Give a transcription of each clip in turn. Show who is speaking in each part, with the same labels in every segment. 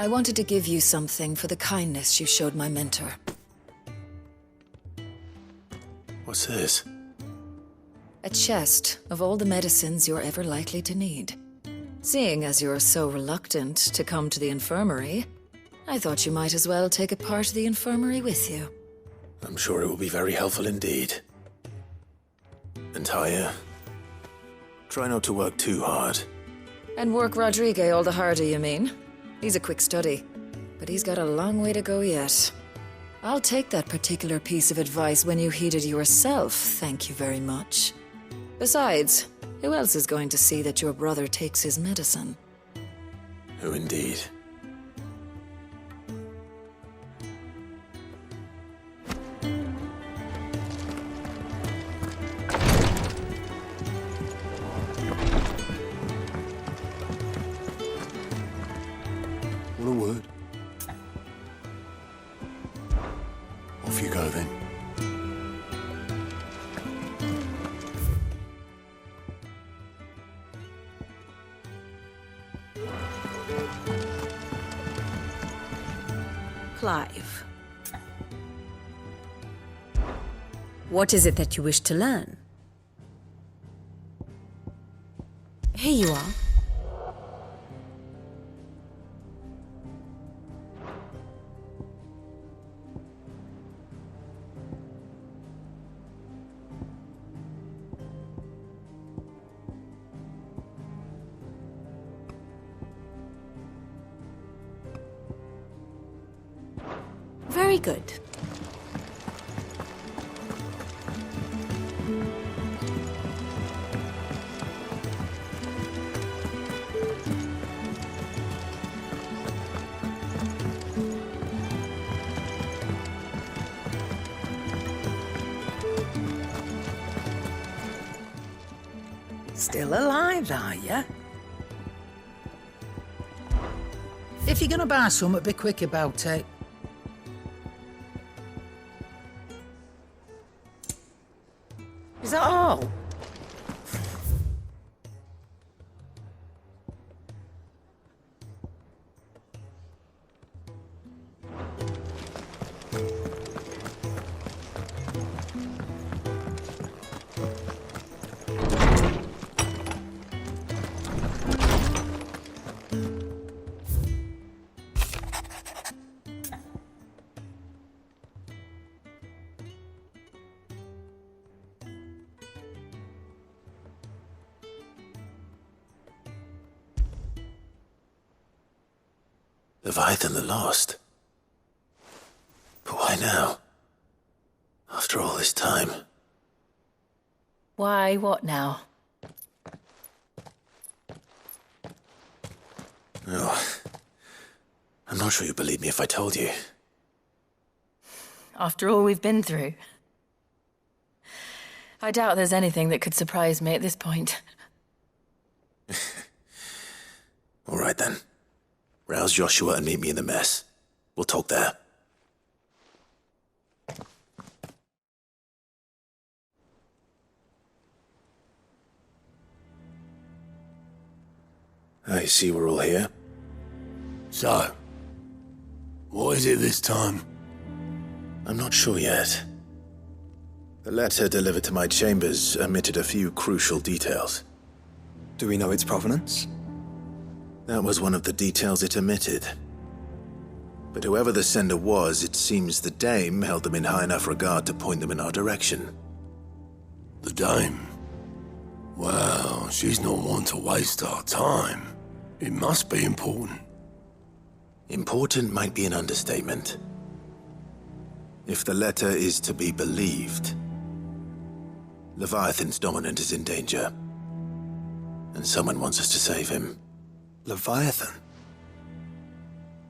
Speaker 1: I wanted to give you something for the kindness you showed my mentor.
Speaker 2: What's this?
Speaker 1: A chest of all the medicines you're ever likely to need. Seeing as you're so reluctant to come to the infirmary, I thought you might as well take a part of the infirmary with you.
Speaker 2: I'm sure it will be very helpful indeed. And Taya, try not to work too hard.
Speaker 1: And work Rodrigue all the harder, you mean? He's a quick study, but he's got a long way to go yet. I'll take that particular piece of advice when you heed it yourself, thank you very much. Besides, who else is going to see that your brother takes his medicine?
Speaker 2: Who indeed?
Speaker 3: What a word. Off you go then.
Speaker 4: Clive. What is it that you wish to learn? Here you are. Very good.
Speaker 5: Still alive, are ya? If you're gonna buy something, be quick about it. Is that all?
Speaker 2: Leviathan the Lost? But why now? After all this time?
Speaker 4: Why, what now?
Speaker 2: Oh, I'm not sure you'd believe me if I told you.
Speaker 4: After all we've been through. I doubt there's anything that could surprise me at this point.
Speaker 2: All right then. Rouse Joshua and meet me in the mess. We'll talk there. I see we're all here.
Speaker 3: So, what is it this time?
Speaker 2: I'm not sure yet. The letter delivered to my chambers omitted a few crucial details.
Speaker 6: Do we know its provenance?
Speaker 2: That was one of the details it omitted. But whoever the sender was, it seems the Dame held them in high enough regard to point them in our direction.
Speaker 3: The Dame? Well, she's not one to waste our time. It must be important.
Speaker 2: Important might be an understatement. If the letter is to be believed, Leviathan's dominant is in danger. And someone wants us to save him.
Speaker 6: Leviathan?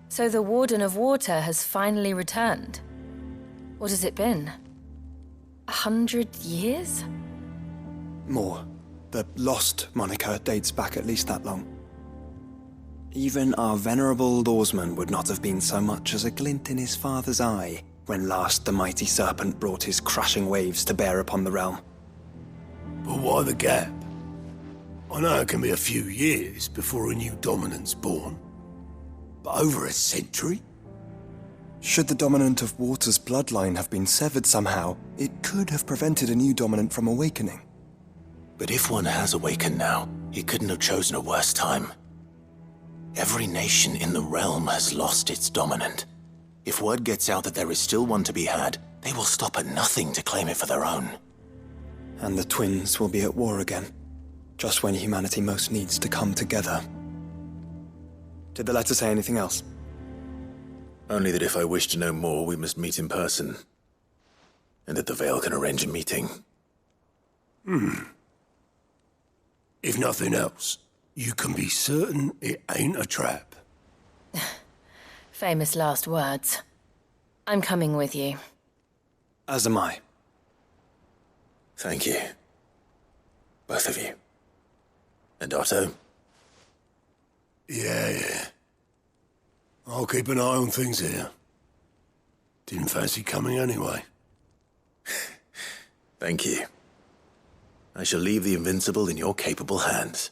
Speaker 4: So the Warden of Water has finally returned. What has it been? 100 years?
Speaker 6: More. The Lost moniker dates back at least that long. Even our venerable lawsman would not have been so much as a glint in his father's eye when last the mighty serpent brought his crushing waves to bear upon the realm.
Speaker 3: But why the gap? I know it can be a few years before a new dominant's born. But over a century?
Speaker 6: Should the dominant of Water's bloodline have been severed somehow, it could have prevented a new dominant from awakening.
Speaker 2: But if one has awakened now, he couldn't have chosen a worse time. Every nation in the realm has lost its dominant. If word gets out that there is still one to be had, they will stop at nothing to claim it for their own.
Speaker 6: And the twins will be at war again, just when humanity most needs to come together. Did the letter say anything else?
Speaker 2: Only that if I wish to know more, we must meet in person. And that the Vale can arrange a meeting.
Speaker 3: If nothing else, you can be certain it ain't a trap.
Speaker 4: Famous last words. I'm coming with you.
Speaker 6: As am I.
Speaker 2: Thank you. Both of you. And Otto?
Speaker 3: Yeah. I'll keep an eye on things here. Didn't fancy coming anyway.
Speaker 2: Thank you. I shall leave the Invincible in your capable hands.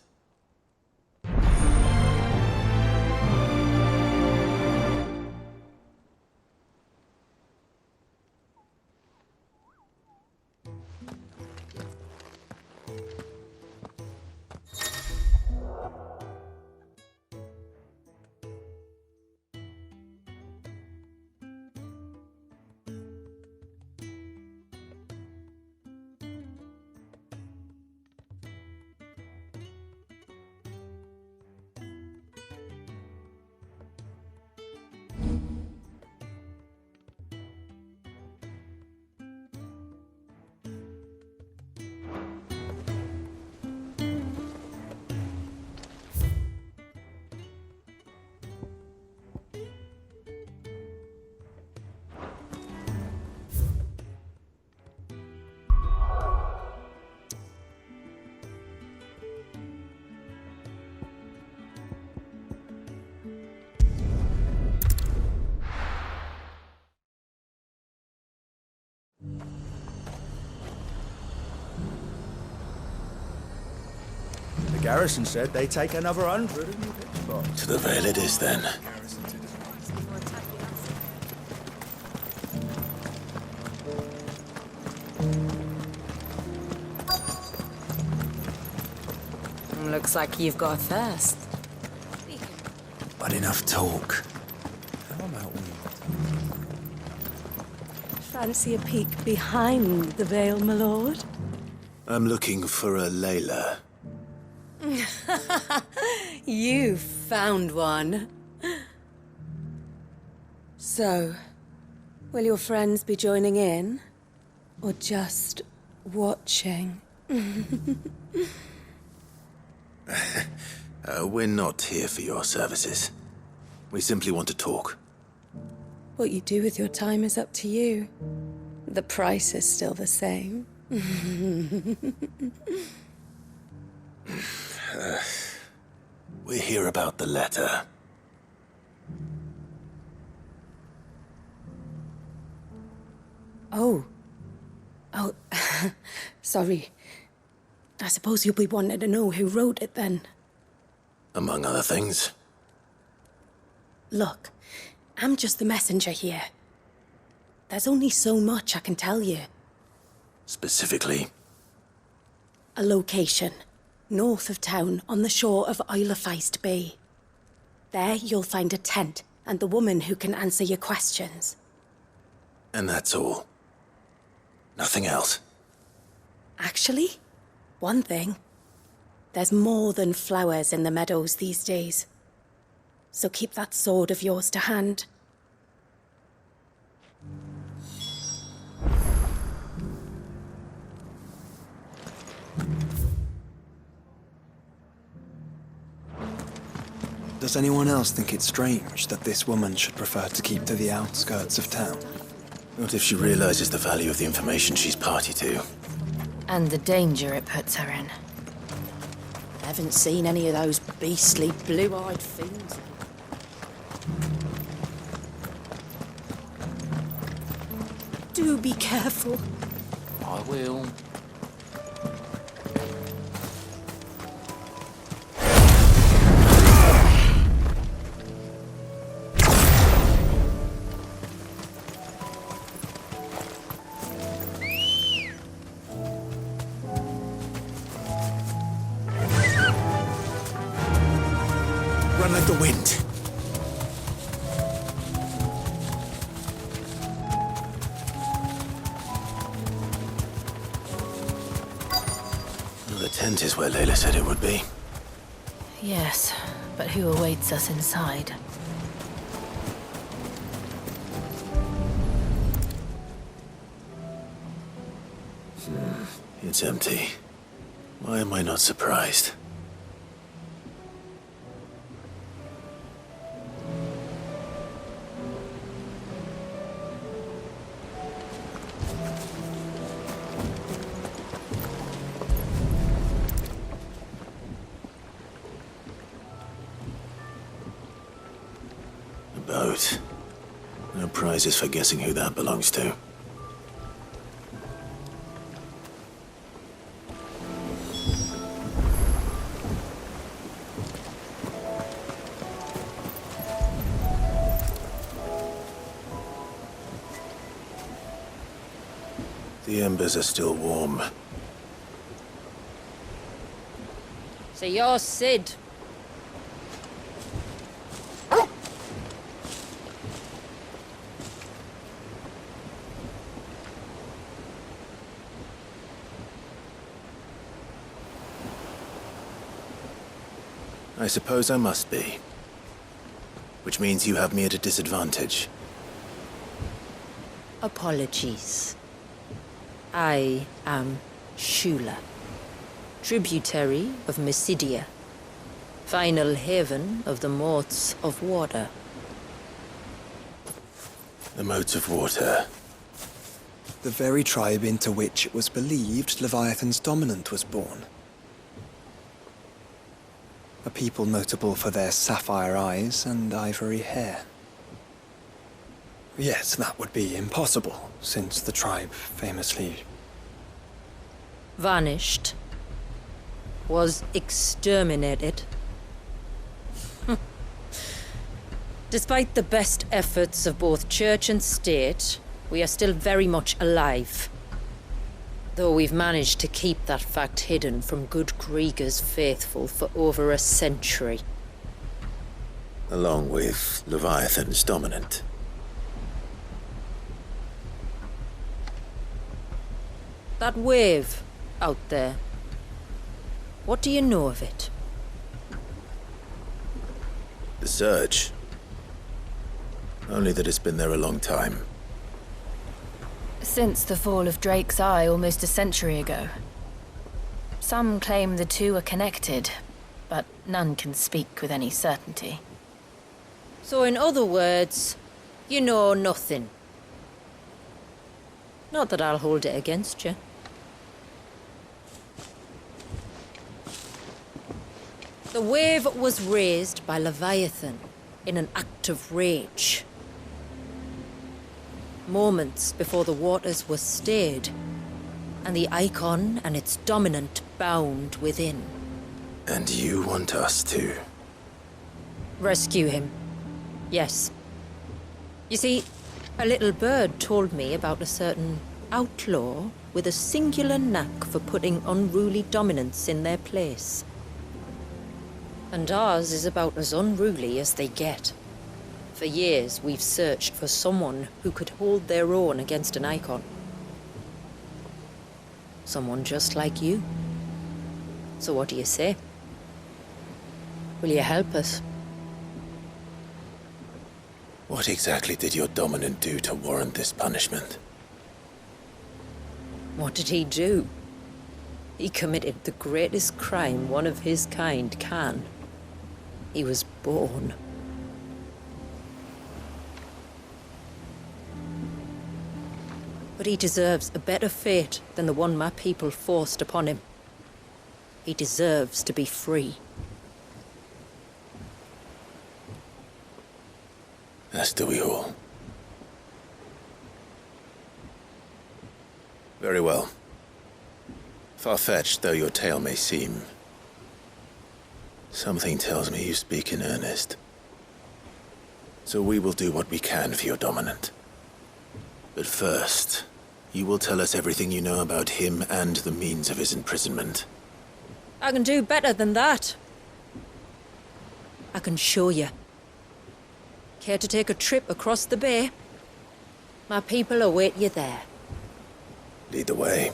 Speaker 7: The garrison said they take another 100 and you get spot.
Speaker 2: To the Vale it is, then.
Speaker 1: Looks like you've got a thirst.
Speaker 2: But enough talk.
Speaker 7: How about we...
Speaker 8: Fancy a peek behind the veil, my lord?
Speaker 2: I'm looking for a Layla.
Speaker 8: You found one. So, will your friends be joining in? Or just watching?
Speaker 2: We're not here for your services. We simply want to talk.
Speaker 8: What you do with your time is up to you. The price is still the same.
Speaker 2: We're here about the letter.
Speaker 8: Oh, sorry. I suppose you'll be wanting to know who wrote it then.
Speaker 2: Among other things.
Speaker 8: Look, I'm just the messenger here. There's only so much I can tell you.
Speaker 2: Specifically,
Speaker 8: A location, north of town, on the shore of Isle of Feist Bay. There you'll find a tent and the woman who can answer your questions.
Speaker 2: and that's all. Nothing else.
Speaker 8: Actually, one thing. There's more than flowers in the meadows these days. So keep that sword of yours to hand.
Speaker 6: Does anyone else think it strange that this woman should prefer to keep to the outskirts of town?
Speaker 2: Not if she realizes the value of the information she's party to.
Speaker 4: And the danger it puts her in.
Speaker 8: Haven't seen any of those beastly blue-eyed fiends. Do be careful.
Speaker 9: I will.
Speaker 2: Run like the wind. The tent is where Layla said it would be.
Speaker 4: Yes, but who awaits us inside?
Speaker 2: It's empty. Why am I not surprised? A boat. No prizes for guessing who that belongs to. The embers are still warm.
Speaker 9: So you're Sid.
Speaker 2: I suppose I must be. Which means you have me at a disadvantage.
Speaker 9: Apologies. I am Shula, tributary of Mysidia, final haven of the Moats of Water.
Speaker 2: The Moats of Water.
Speaker 6: The very tribe into which it was believed Leviathan's dominant was born. A people notable for their sapphire eyes and ivory hair. Yet that would be impossible, since the tribe famously...
Speaker 9: Vanished. Was exterminated. Despite the best efforts of both church and state, we are still very much alive. Though we've managed to keep that fact hidden from good Krieger's faithful for over a century.
Speaker 2: Along with Leviathan's dominant.
Speaker 9: That wave out there. What do you know of it?
Speaker 2: The Surge. Only that it's been there a long time.
Speaker 4: Since the fall of Drake's Eye almost a century ago. Some claim the two are connected, but none can speak with any certainty.
Speaker 9: So in other words, you know nothing. Not that I'll hold it against you. The wave was raised by Leviathan in an act of rage. Moments before the waters were stayed, and the icon and its dominant bound within.
Speaker 2: And you want us to?
Speaker 9: Rescue him. Yes. You see, a little bird told me about a certain outlaw with a singular knack for putting unruly dominants in their place. And ours is about as unruly as they get. For years, we've searched for someone who could hold their own against an icon. Someone just like you. So what do you say? Will you help us?
Speaker 2: What exactly did your dominant do to warrant this punishment?
Speaker 9: What did he do? He committed the greatest crime one of his kind can. He was born. But he deserves a better fate than the one my people forced upon him. He deserves to be free.
Speaker 2: As do we all. Very well. Far-fetched though your tale may seem, something tells me you speak in earnest. So we will do what we can for your dominant. But first, you will tell us everything you know about him and the means of his imprisonment.
Speaker 9: I can do better than that. I can show you. Care to take a trip across the bay? My people await you there.
Speaker 2: Lead the way.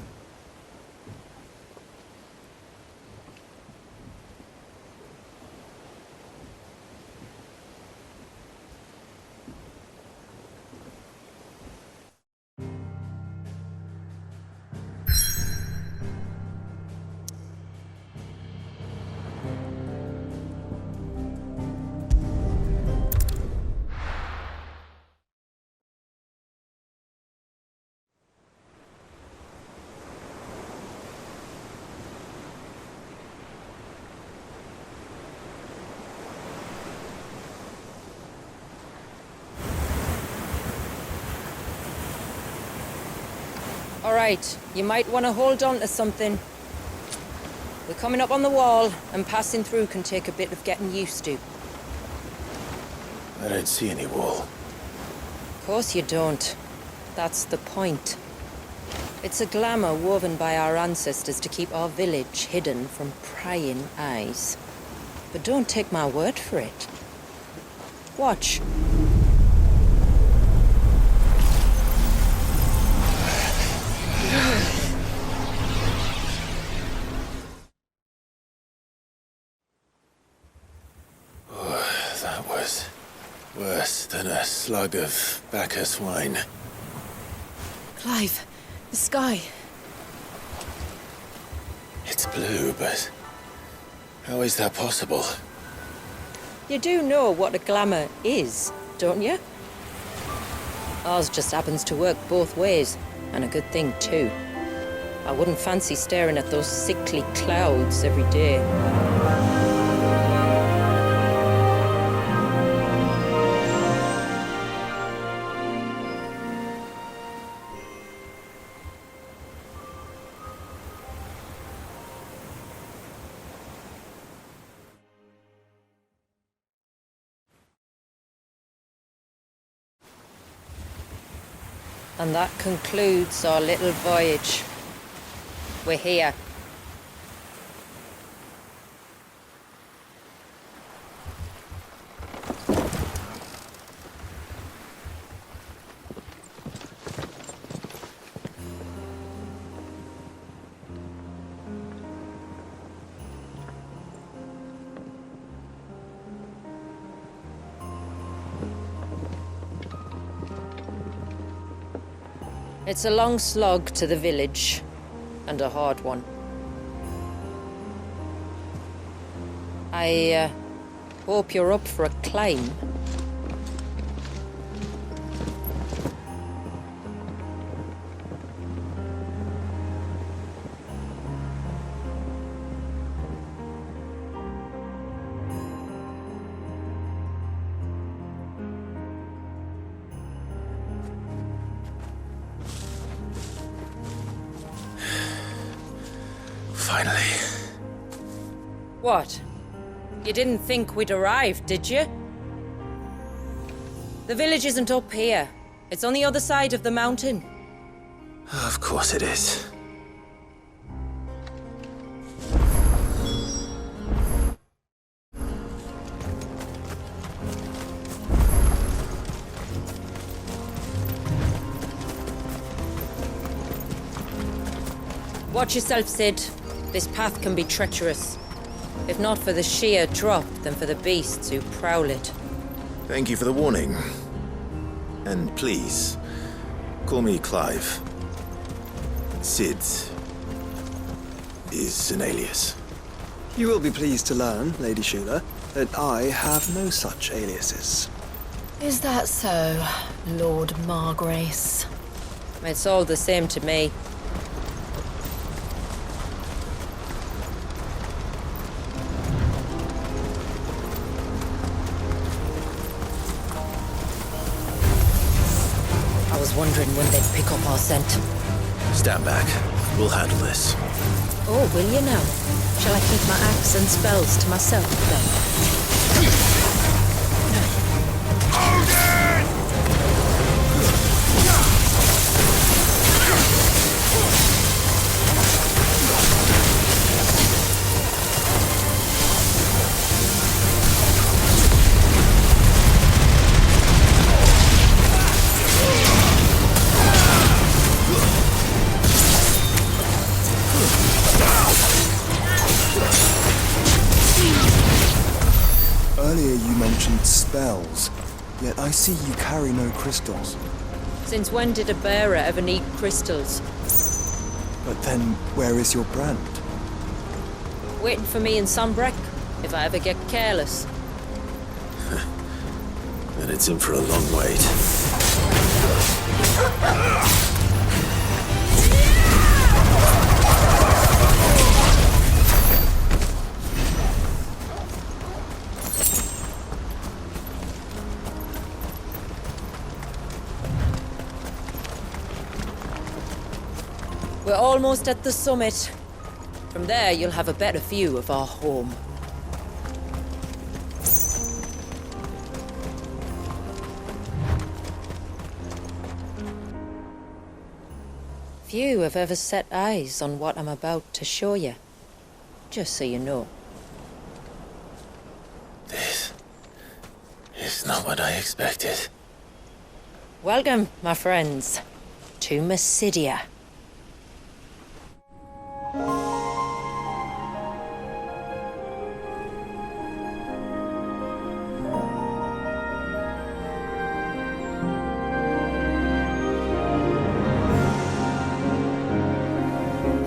Speaker 9: All right, you might want to hold on to something. We're coming up on the wall, and passing through can take a bit of getting used to.
Speaker 2: I don't see any wall.
Speaker 9: Of course you don't. That's the point. It's a glamour woven by our ancestors to keep our village hidden from prying eyes. But don't take my word for it. Watch.
Speaker 2: That was worse than a slug of Bacchus wine.
Speaker 8: Clive, the sky.
Speaker 2: It's blue, but how is that possible?
Speaker 9: You do know what a glamour is, don't you? Ours just happens to work both ways, and a good thing too. I wouldn't fancy staring at those sickly clouds every day. And that concludes our little voyage. We're here. It's a long slog to the village, and a hard one. I hope you're up for a climb.
Speaker 2: Finally.
Speaker 9: What? You didn't think we'd arrived, did you? The village isn't up here. It's on the other side of the mountain.
Speaker 2: Of course it is.
Speaker 9: Watch yourself, Sid. This path can be treacherous. If not for the sheer drop, then for the beasts who prowl it.
Speaker 2: Thank you for the warning. And please, call me Clive. Sid is an alias.
Speaker 6: You will be pleased to learn, Lady Shula, that I have no such aliases.
Speaker 8: Is that so, Lord Margrace?
Speaker 9: It's all the same to me. I was wondering when they'd pick up our scent.
Speaker 2: Stand back. We'll handle this.
Speaker 9: Oh, will you now? Shall I keep my axe and spells to myself then?
Speaker 6: Earlier you mentioned spells, yet I see you carry no crystals.
Speaker 9: Since when did a bearer ever need crystals?
Speaker 6: But then, where is your brand?
Speaker 9: Waiting for me in Sunbreck, if I ever get careless.
Speaker 3: Then it's in for a long wait.
Speaker 9: We're almost at the summit. From there, you'll have a better view of our home. Few have ever set eyes on what I'm about to show you. Just so you know.
Speaker 2: This is not what I expected.
Speaker 9: Welcome, my friends, to Mysidia.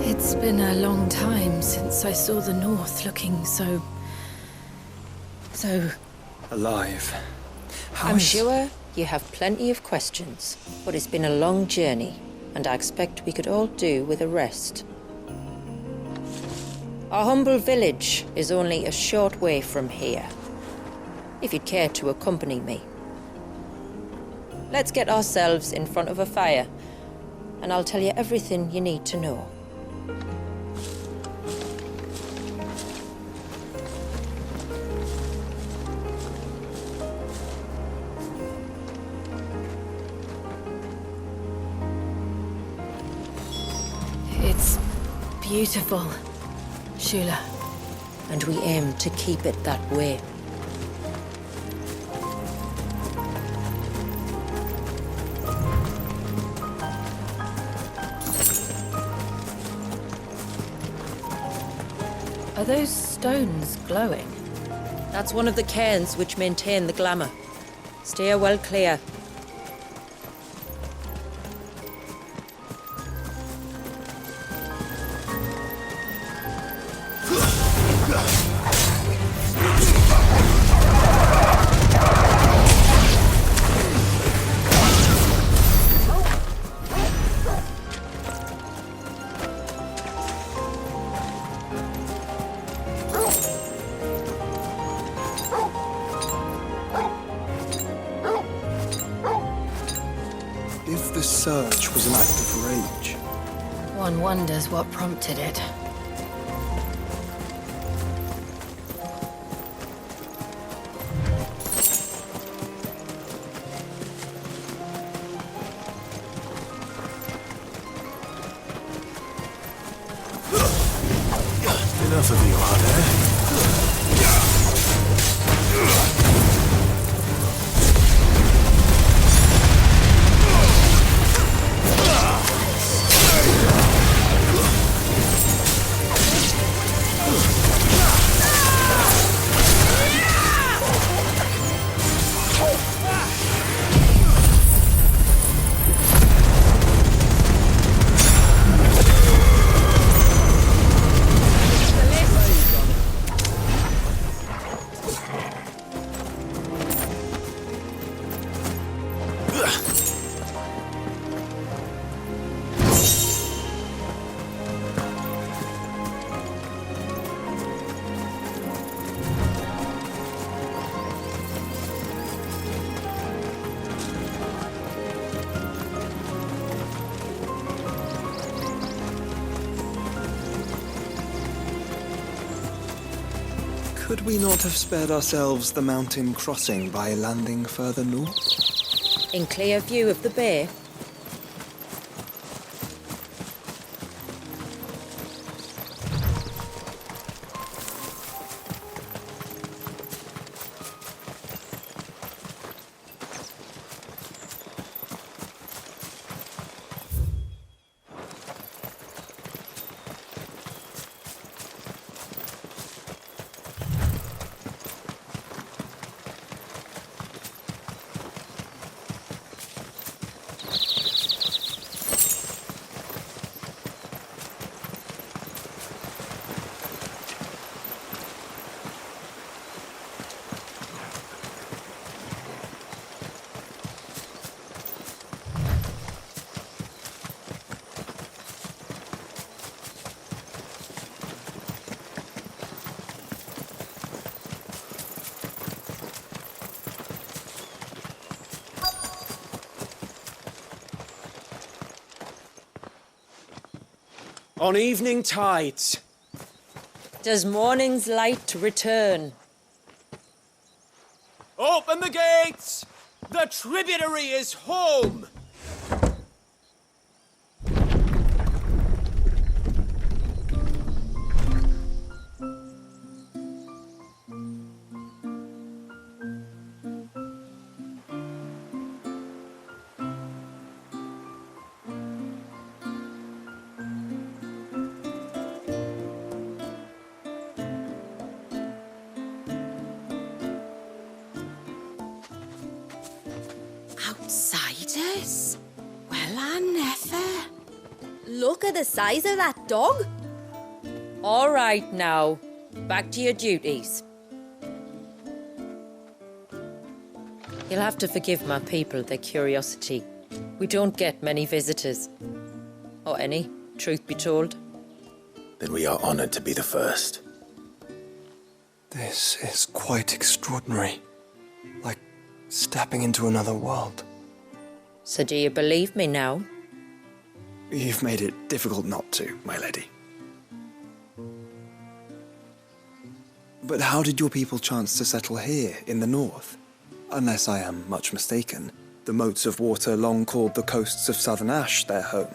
Speaker 4: It's been a long time since I saw the North looking so...
Speaker 6: Alive. How
Speaker 9: I'm
Speaker 6: is-
Speaker 9: sure you have plenty of questions, but it's been a long journey, and I expect we could all do with a rest. Our humble village is only a short way from here, if you'd care to accompany me. Let's get ourselves in front of a fire, and I'll tell you everything you need to know.
Speaker 4: It's beautiful, Shula.
Speaker 9: And we aim to keep it that way.
Speaker 4: Are those stones glowing?
Speaker 9: That's one of the cairns which maintain the glamour. Steer well clear.
Speaker 6: If the search was an act of rage,
Speaker 4: One wonders what prompted it.
Speaker 3: Enough of you, are there?
Speaker 6: could we not have spared ourselves the mountain crossing by landing further north?
Speaker 9: In clear view of the bay,
Speaker 10: On evening tides.
Speaker 9: Does morning's light return?
Speaker 10: Open the gates! The tributary is home!
Speaker 8: Outsiders? Well, I never.
Speaker 11: Look at the size of that dog.
Speaker 9: All right now, back to your duties. You'll have to forgive my people their curiosity. We don't get many visitors. Or any, truth be told.
Speaker 2: Then we are honored to be the first.
Speaker 6: This is quite extraordinary. Like stepping into another world.
Speaker 9: So do you believe me now?
Speaker 6: You've made it difficult not to, my lady. But how did your people chance to settle here in the north? Unless I am much mistaken, the moats of water long called the coasts of southern Ash their home.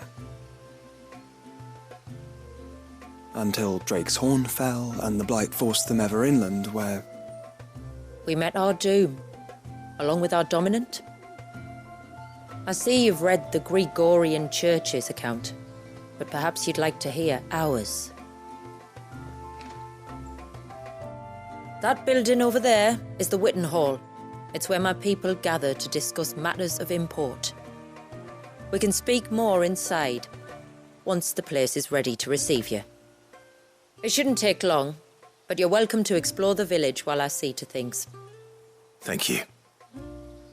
Speaker 6: Until Drake's Horn fell and the Blight forced them ever inland, where...
Speaker 9: We met our doom, along with our dominant. I see you've read the Gregorian Church's account, but perhaps you'd like to hear ours. That building over there is the Witten Hall. It's where my people gather to discuss matters of import. We can speak more inside, once the place is ready to receive you. It shouldn't take long, but you're welcome to explore the village while I see to things.
Speaker 2: Thank you.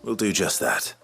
Speaker 2: We'll do just that.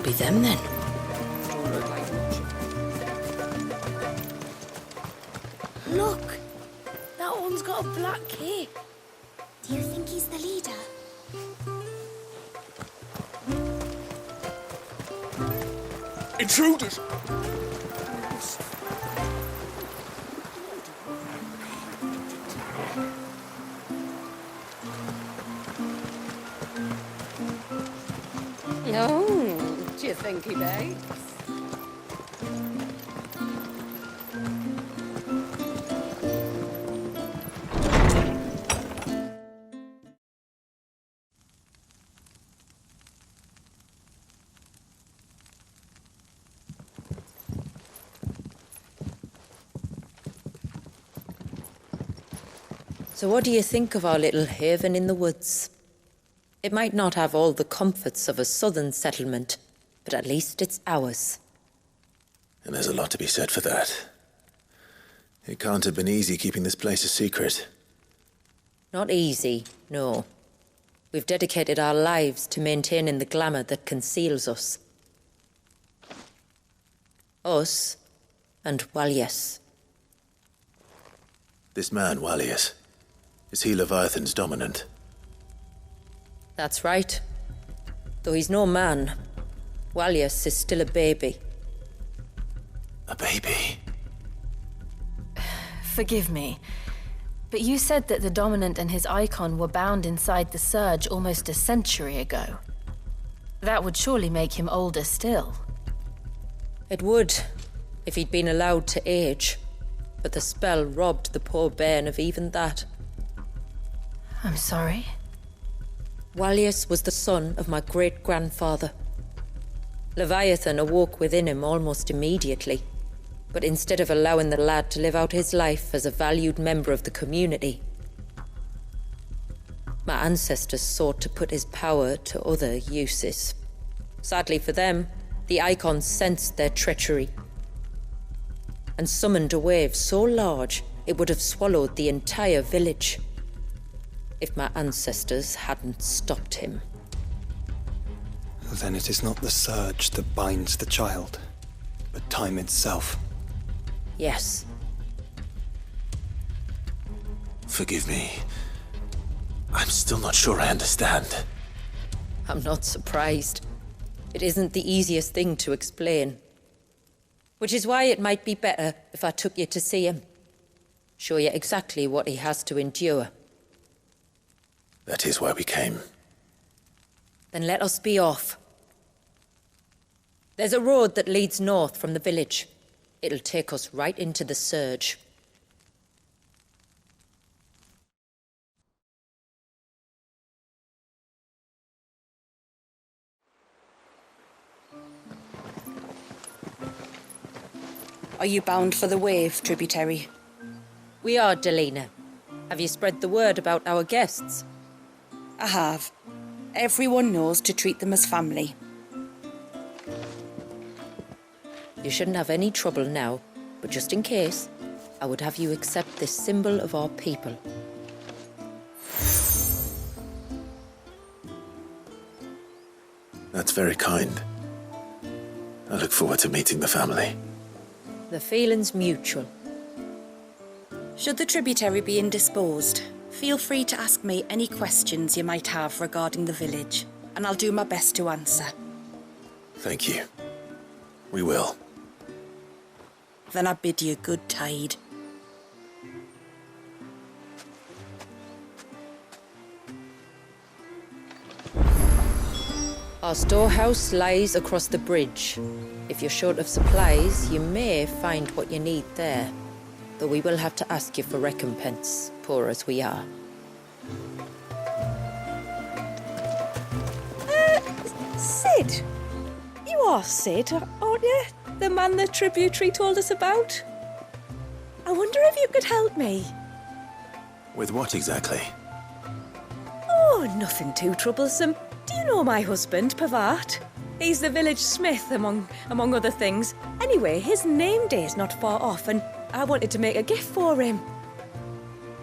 Speaker 8: Be them then. Look! That one's got a black cape.
Speaker 11: Do you think he's the leader?
Speaker 10: Intruders!
Speaker 12: Oh, do you think he bakes?
Speaker 9: So what do you think of our little haven in the woods? It might not have all the comforts of a southern settlement, but at least it's ours.
Speaker 2: And there's a lot to be said for that. It can't have been easy keeping this place a secret.
Speaker 9: Not easy, no. We've dedicated our lives to maintaining the glamour that conceals us. Us and Walyas.
Speaker 2: This man, Walyas, is he Leviathan's dominant?
Speaker 9: That's right. Though he's no man, Walyas is still a baby.
Speaker 2: A baby?
Speaker 4: Forgive me, but you said that the Dominant and his icon were bound inside the Surge almost a century ago. That would surely make him older still.
Speaker 9: It would, if he'd been allowed to age. But the spell robbed the poor bairn of even that.
Speaker 4: I'm sorry.
Speaker 9: Walyas was the son of my great-grandfather. Leviathan awoke within him almost immediately. But instead of allowing the lad to live out his life as a valued member of the community, my ancestors sought to put his power to other uses. Sadly for them, the icons sensed their treachery and summoned a wave so large it would have swallowed the entire village if my ancestors hadn't stopped him.
Speaker 6: Then it is not the surge that binds the child, but time itself.
Speaker 9: Yes.
Speaker 2: Forgive me. I'm still not sure I understand.
Speaker 9: I'm not surprised. It isn't the easiest thing to explain. Which is why it might be better if I took you to see him. Show you exactly what he has to endure.
Speaker 2: That is why we came.
Speaker 9: Then let us be off. There's a road that leads north from the village. It'll take us right into the Surge.
Speaker 12: Are you bound for the Wave, tributary?
Speaker 9: We are, Delina. Have you spread the word about our guests?
Speaker 12: I have. Everyone knows to treat them as family.
Speaker 9: You shouldn't have any trouble now, but just in case, I would have you accept this symbol of our people.
Speaker 2: That's very kind. I look forward to meeting the family.
Speaker 9: The feeling's mutual.
Speaker 12: Should the tributary be indisposed, feel free to ask me any questions you might have regarding the village, and I'll do my best to answer.
Speaker 2: Thank you. We will.
Speaker 12: Then I bid you good tide.
Speaker 9: Our storehouse lies across the bridge. If you're short of supplies, you may find what you need there. Though we will have to ask you for recompense, poor as we are.
Speaker 13: Sid? You are Sid, aren't you? The man the tributary told us about? I wonder if you could help me.
Speaker 2: With what exactly?
Speaker 13: Oh, nothing too troublesome. Do you know my husband, Pavat? He's the village smith, among other things. Anyway, his name day's not far off, and I wanted to make a gift for him.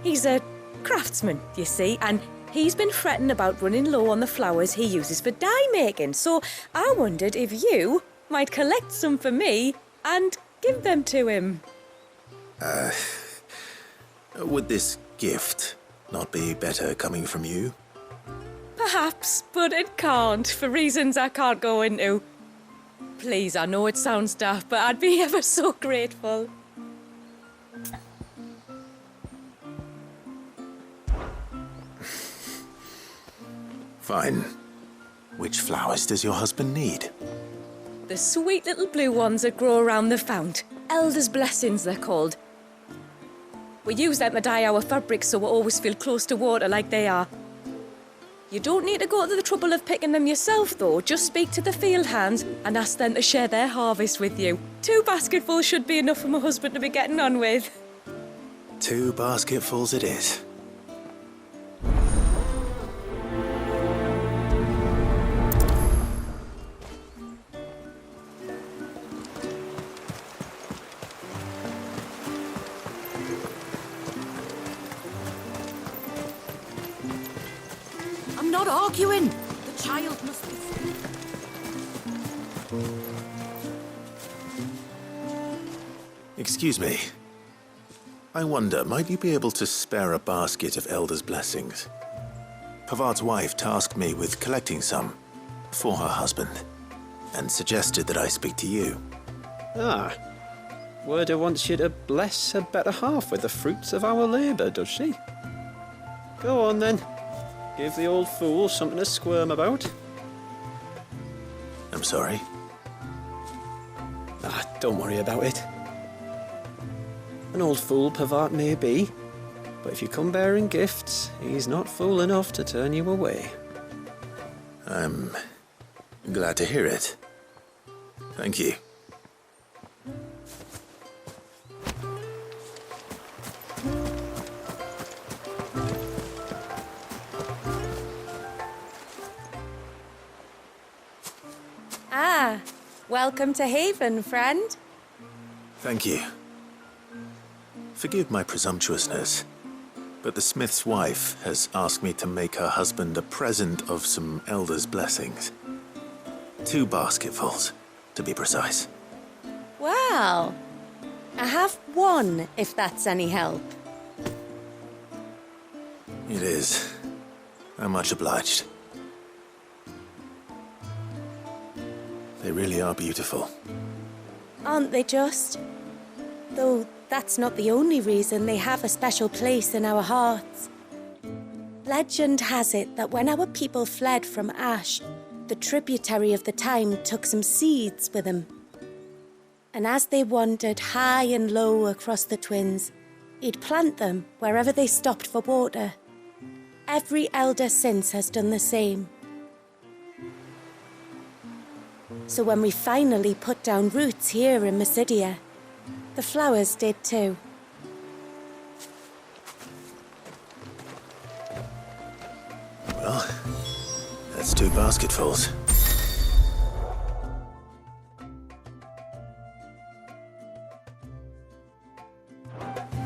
Speaker 13: He's a craftsman, you see, and he's been fretting about running low on the flowers he uses for dye making, so I wondered if you might collect some for me and give them to him.
Speaker 2: Would this gift not be better coming from you?
Speaker 13: Perhaps, but it can't, for reasons I can't go into. Please, I know it sounds daft, but I'd be ever so grateful.
Speaker 2: Fine. Which flowers does your husband need?
Speaker 13: The sweet little blue ones that grow around the fount. Elder's blessings, they're called. We use them to dye our fabrics so we always feel close to water like they are. You don't need to go to the trouble of picking them yourself, though. Just speak to the field hands and ask them to share their harvest with you. 2 basketfuls should be enough for my husband to be getting on with.
Speaker 2: 2 basketfuls it is.
Speaker 12: I'm not arguing. The child must be...
Speaker 2: Excuse me. I wonder, might you be able to spare a basket of Elder's blessings? Pavard's wife tasked me with collecting some for her husband, and suggested that I speak to you.
Speaker 14: Ah. Werda wants you to bless her better half with the fruits of our labour, does she? Go on then. Give the old fool something to squirm about.
Speaker 2: I'm sorry.
Speaker 14: Ah, don't worry about it. An old fool Pavard may be, but if you come bearing gifts, he's not fool enough to turn you away.
Speaker 2: I'm glad to hear it. Thank you.
Speaker 13: Ah, welcome to Haven, friend.
Speaker 2: Thank you. Forgive my presumptuousness, but the smith's wife has asked me to make her husband a present of some Elder's blessings. 2 basketfuls, to be precise.
Speaker 13: Well, I have one, if that's any help.
Speaker 2: It is. I'm much obliged. They really are beautiful.
Speaker 8: Aren't they just? Though that's not the only reason they have a special place in our hearts. Legend has it that when our people fled from Ash, the tributary of the time took some seeds with them. And as they wandered high and low across the Twins, he'd plant them wherever they stopped for water. Every elder since has done the same. So when we finally put down roots here in Mysidia, the flowers did too.
Speaker 2: Well, that's 2 basketfuls.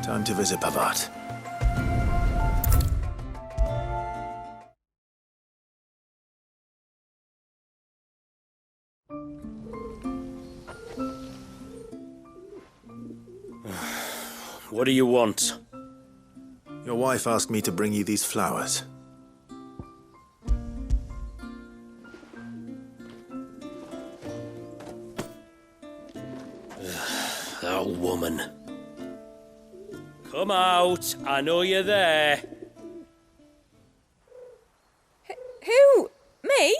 Speaker 2: Time to visit Pavard.
Speaker 10: What do you want?
Speaker 2: Your wife asked me to bring you these flowers.
Speaker 10: That woman. Come out. I know you're there.
Speaker 13: Who? Me?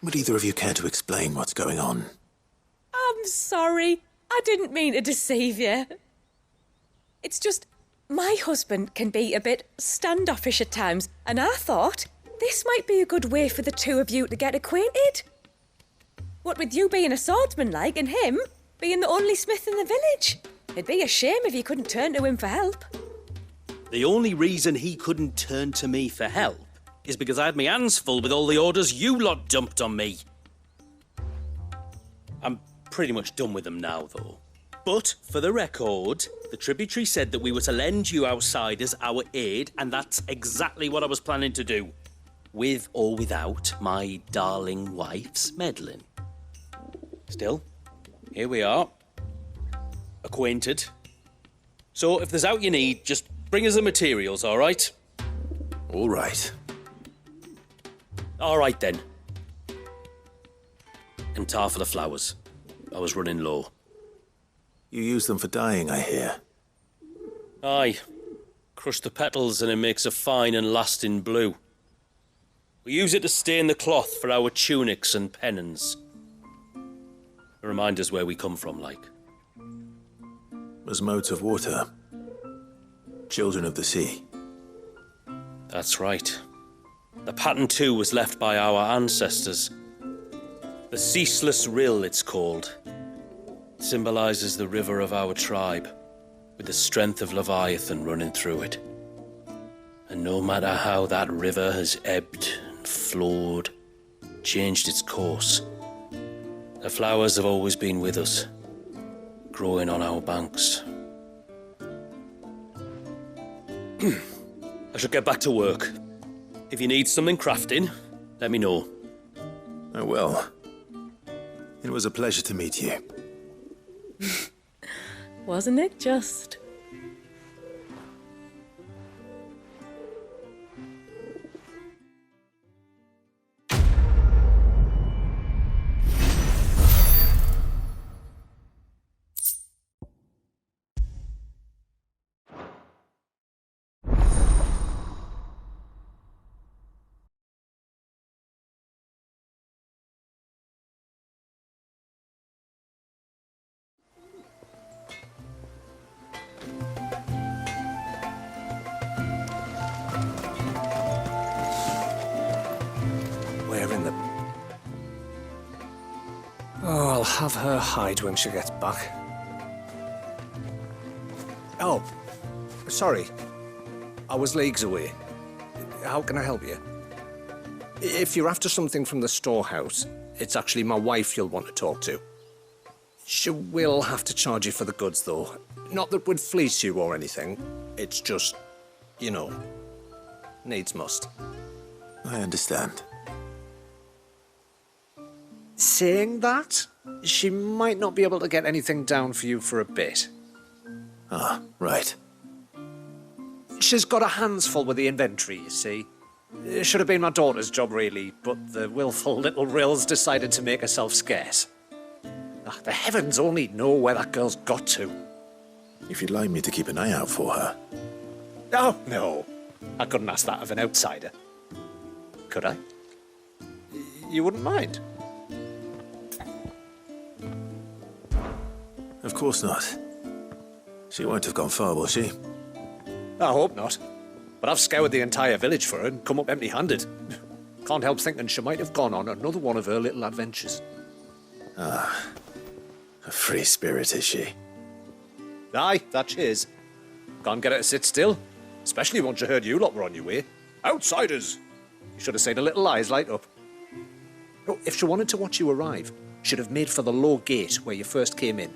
Speaker 2: Would either of you care to explain what's going on?
Speaker 13: I'm sorry. I didn't mean to deceive you. It's just, my husband can be a bit standoffish at times, and I thought this might be a good way for the 2 of you to get acquainted. What with you being a swordsman like, and him being the only smith in the village. It'd be a shame if you couldn't turn to him for help.
Speaker 10: The only reason he couldn't turn to me for help is because I had my hands full with all the orders you lot dumped on me. I'm pretty much done with them now, though. But, for the record, the tributary said that we were to lend you outsiders our aid, and that's exactly what I was planning to do. With or without my darling wife's meddling. Still, here we are. Acquainted. So, if there's out you need, just bring us the materials, all right?
Speaker 2: All right.
Speaker 10: All right, then. And tar for the flowers. I was running low.
Speaker 2: You use them for dyeing, I hear.
Speaker 10: Aye. Crush the petals and it makes a fine and lasting blue. We use it to stain the cloth for our tunics and pennons. Remind us where we come from, like.
Speaker 2: As modes of water. Children of the sea.
Speaker 10: That's right. The pattern, too, was left by our ancestors. The Ceaseless Rill, it's called. It symbolises the river of our tribe, with the strength of Leviathan running through it. And no matter how that river has ebbed and flowed, changed its course, the flowers have always been with us, growing on our banks. I should get back to work. If you need something crafting, let me know.
Speaker 2: I will. It was a pleasure to meet you.
Speaker 13: Wasn't it just?
Speaker 15: Oh, I'll have her hide when she gets back. Oh, sorry. I was leagues away. How can I help you? If you're after something from the storehouse, it's actually my wife you'll want to talk to. She will have to charge you for the goods, though. Not that we'd fleece you or anything. It's just, you know, needs must.
Speaker 2: I understand.
Speaker 15: Saying that, she might not be able to get anything down for you for a bit.
Speaker 2: Ah, right.
Speaker 15: She's got her hands full with the inventory, you see. It should have been my daughter's job, really, but the willful little Rills decided to make herself scarce. Ah, the heavens only know where that girl's got to.
Speaker 2: If you'd like me to keep an eye out for her.
Speaker 15: Oh, no. I couldn't ask that of an outsider. Could I? You wouldn't mind?
Speaker 2: Of course not. She won't have gone far, will she?
Speaker 15: I hope not. But I've scoured the entire village for her and come up empty-handed. Can't help thinking she might have gone on another one of her little adventures.
Speaker 2: Ah, a free spirit, is she?
Speaker 15: Aye, that she is. Can't get her to sit still, especially once she heard you lot were on your way. Outsiders! You should have seen her little eyes light up. Oh, if she wanted to watch you arrive, she'd have made for the low gate where you first came in.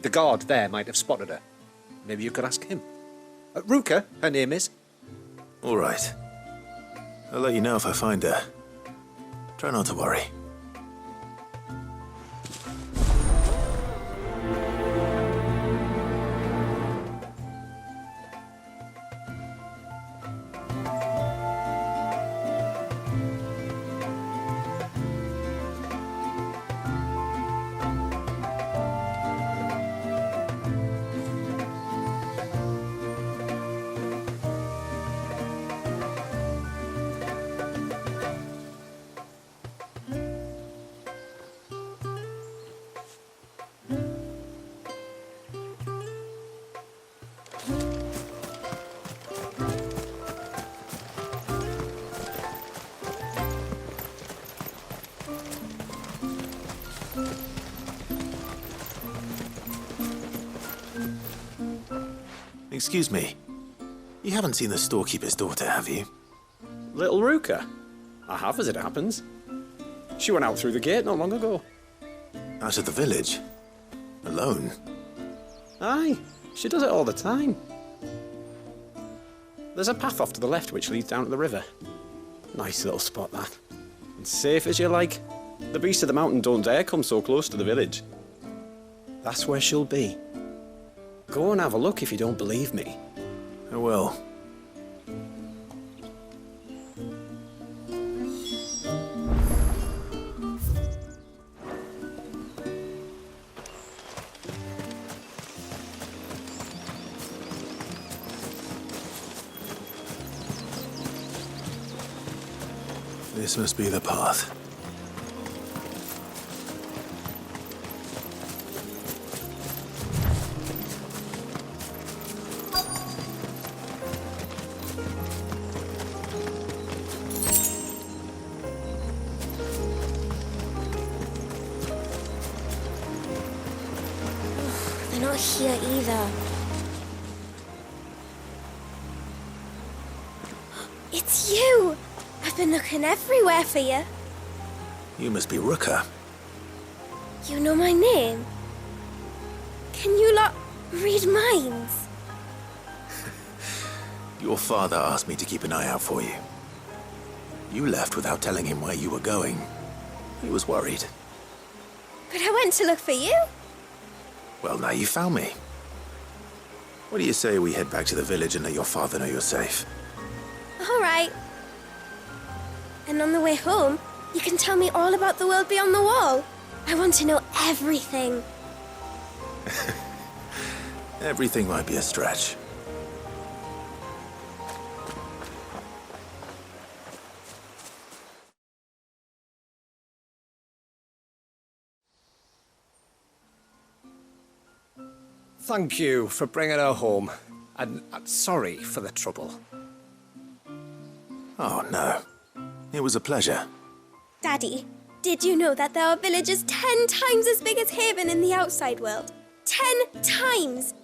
Speaker 15: The guard there might have spotted her. Maybe you could ask him. Ruka, her name is.
Speaker 2: All right. I'll let you know if I find her. Try not to worry. Excuse me. You haven't seen the storekeeper's daughter, have you?
Speaker 14: Little Ruka? I have, as it happens. She went out through the gate not long ago.
Speaker 2: Out of the village? Alone?
Speaker 14: Aye, she does it all the time. There's a path off to the left which leads down to the river. Nice little spot, that. And safe as you like. The beasts of the mountain don't dare come so close to the village. That's where she'll be. Go and have a look if you don't believe me.
Speaker 2: I will. This must be the path.
Speaker 11: They're not here either. It's you! I've been looking everywhere for you.
Speaker 2: You must be Ruka.
Speaker 11: You know my name? Can you lot read minds?
Speaker 2: Your father asked me to keep an eye out for you. You left without telling him where you were going. He was worried.
Speaker 11: But I went to look for you.
Speaker 2: Well, now you found me. What do you say we head back to the village and let your father know you're safe?
Speaker 11: All right. And on the way home, you can tell me all about the world beyond the wall. I want to know everything.
Speaker 2: Everything might be a stretch.
Speaker 15: Thank you for bringing her home. And sorry for the trouble.
Speaker 2: Oh, no. It was a pleasure.
Speaker 11: Daddy, did you know that there are villages 10 times as big as Haven in the outside world? 10 times!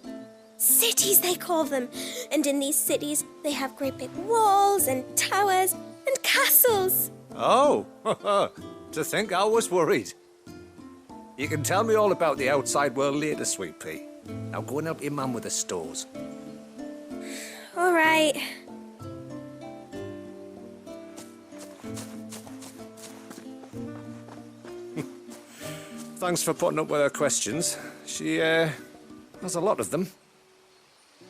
Speaker 11: Cities, they call them. And in these cities, they have great big walls and towers and castles.
Speaker 15: Oh, to think I was worried. You can tell me all about the outside world later, Sweet Pea. Now go and help your mum with the stores.
Speaker 11: All right.
Speaker 15: Thanks for putting up with her questions. She, has a lot of them.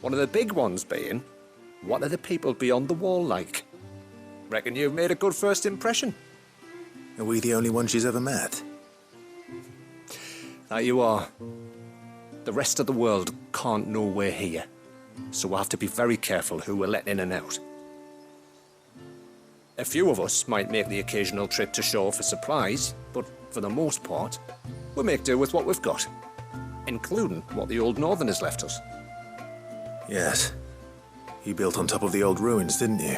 Speaker 15: One of the big ones being, what are the people beyond the wall like? Reckon you've made a good first impression.
Speaker 2: Are we the only one she's ever met?
Speaker 15: That you are. The rest of the world can't know we're here, so we'll have to be very careful who we're letting in and out. A few of us might make the occasional trip to shore for supplies, but for the most part, we'll make do with what we've got, including what the old Northerners left us.
Speaker 2: Yes. You built on top of the old ruins, didn't you?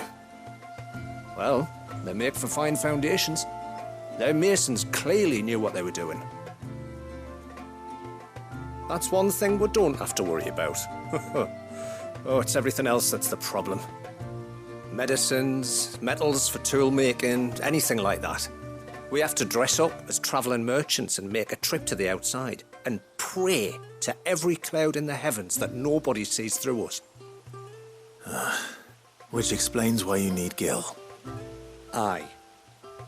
Speaker 15: Well, they make for fine foundations. Their masons clearly knew what they were doing. That's one thing we don't have to worry about. Oh, it's everything else that's the problem. Medicines, metals for tool making, anything like that. We have to dress up as travelling merchants and make a trip to the outside and pray to every cloud in the heavens that nobody sees through us.
Speaker 2: Which explains why you need Gil.
Speaker 15: Aye.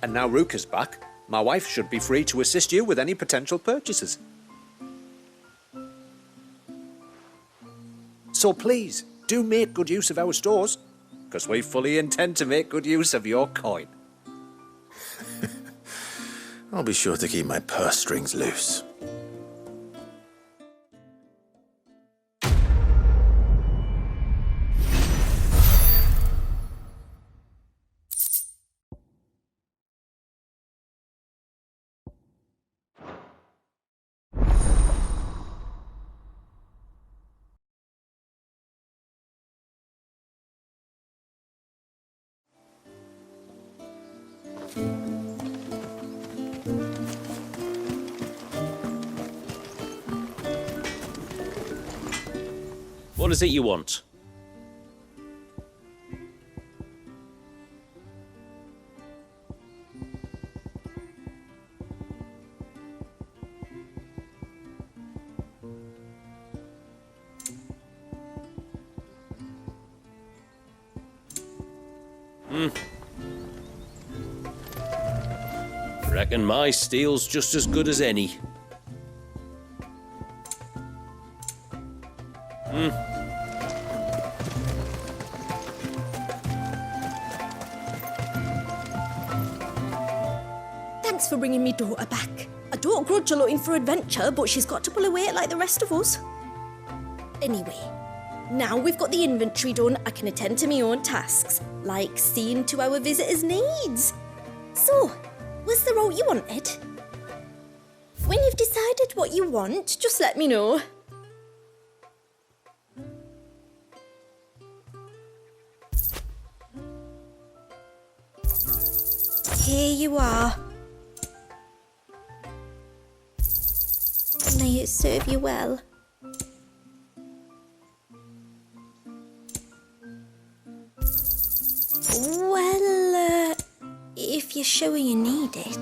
Speaker 15: And now Ruka's back, my wife should be free to assist you with any potential purchases. So please, do make good use of our stores, because we fully intend to make good use of your coin.
Speaker 2: I'll be sure to keep my purse strings loose.
Speaker 10: What is it you want? Reckon my steel's just as good as any.
Speaker 16: Thanks for bringing me daughter back. I don't grudge her looking for adventure, but she's got to pull her weight like the rest of us. Anyway, now we've got the inventory done, I can attend to my own tasks, like seeing to our visitors' needs. So, was the route you wanted? When you've decided what you want, just let me know. Here you are. May it serve you well. Well, if you're sure you need it.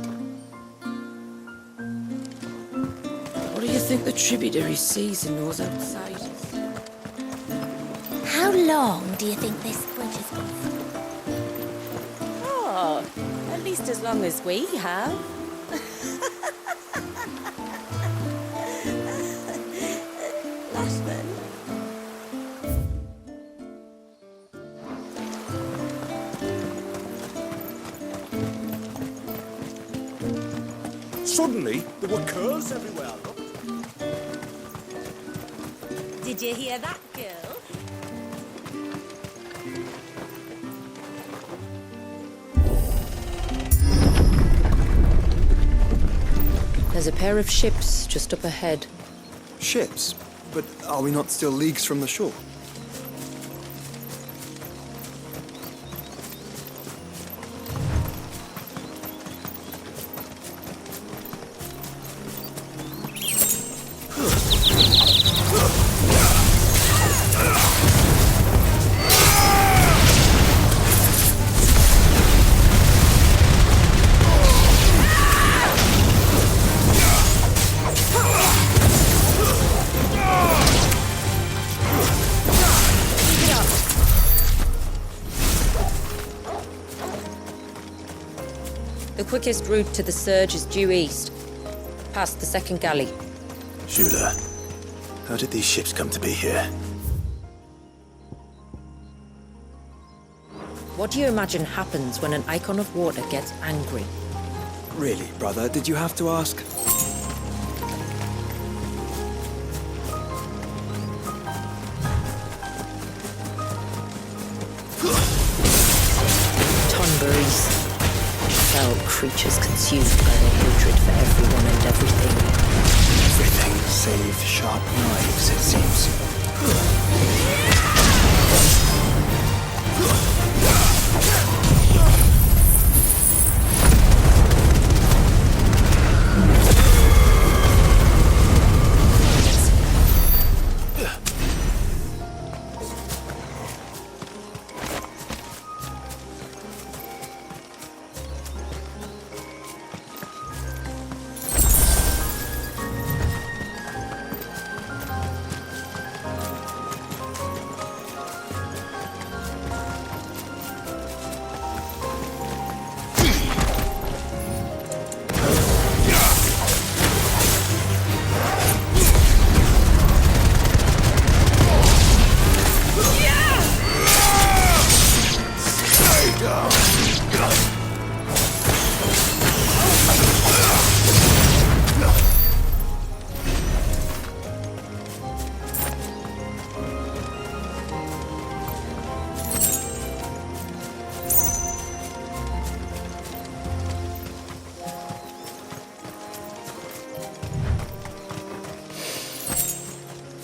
Speaker 5: What do you think?
Speaker 12: think the tributary sees in those outsiders?
Speaker 11: How long do you think this bridge is good for?
Speaker 13: Oh, at least as long as we have.
Speaker 11: Last then.
Speaker 7: Suddenly, there were curls everywhere. Look.
Speaker 13: Did you hear that, girl?
Speaker 9: There's a pair of ships just up ahead.
Speaker 6: Ships? But are we not still leagues from the shore?
Speaker 9: The quickest route to the surge is due east, past the second galley.
Speaker 2: Shula, how did these ships come to be here?
Speaker 9: What do you imagine happens when an icon of water gets angry?
Speaker 6: Really, brother, did you have to ask?
Speaker 9: Tonberries. Fell creatures consumed by their hatred for everyone and everything.
Speaker 6: Everything save sharp knives, it seems.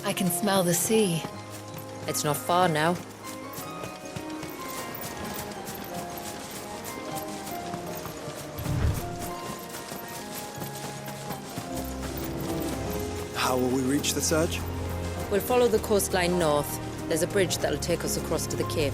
Speaker 4: I can smell the sea.
Speaker 9: It's not far now.
Speaker 6: How will we reach the surge?
Speaker 9: We'll follow the coastline north. There's a bridge that'll take us across to the cape.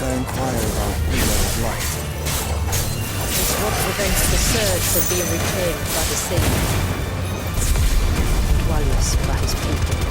Speaker 6: to inquire about Halo of Light.
Speaker 9: It's what prevents the surge from being reclaimed by the sea. Wallace by his people.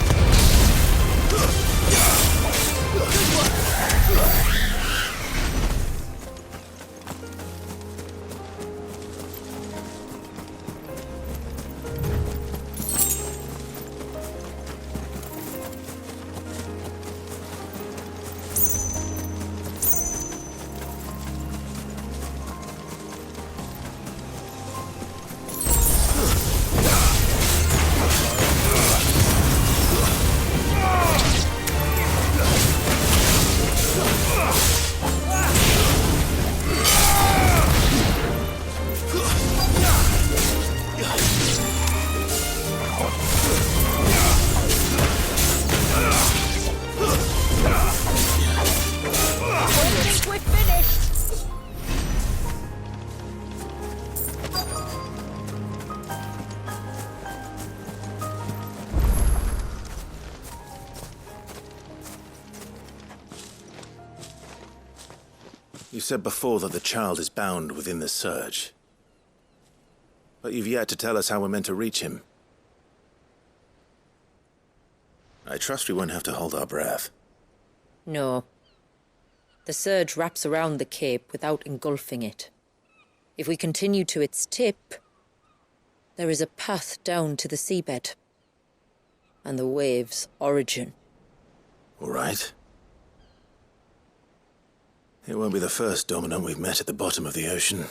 Speaker 2: You said before that the child is bound within the surge. But you've yet to tell us how we're meant to reach him. I trust we won't have to hold our breath.
Speaker 9: No. The surge wraps around the cape without engulfing it. If we continue to its tip, there is a path down to the seabed. And the wave's origin.
Speaker 2: All right. It won't be the first dominant we've met at the bottom of the ocean.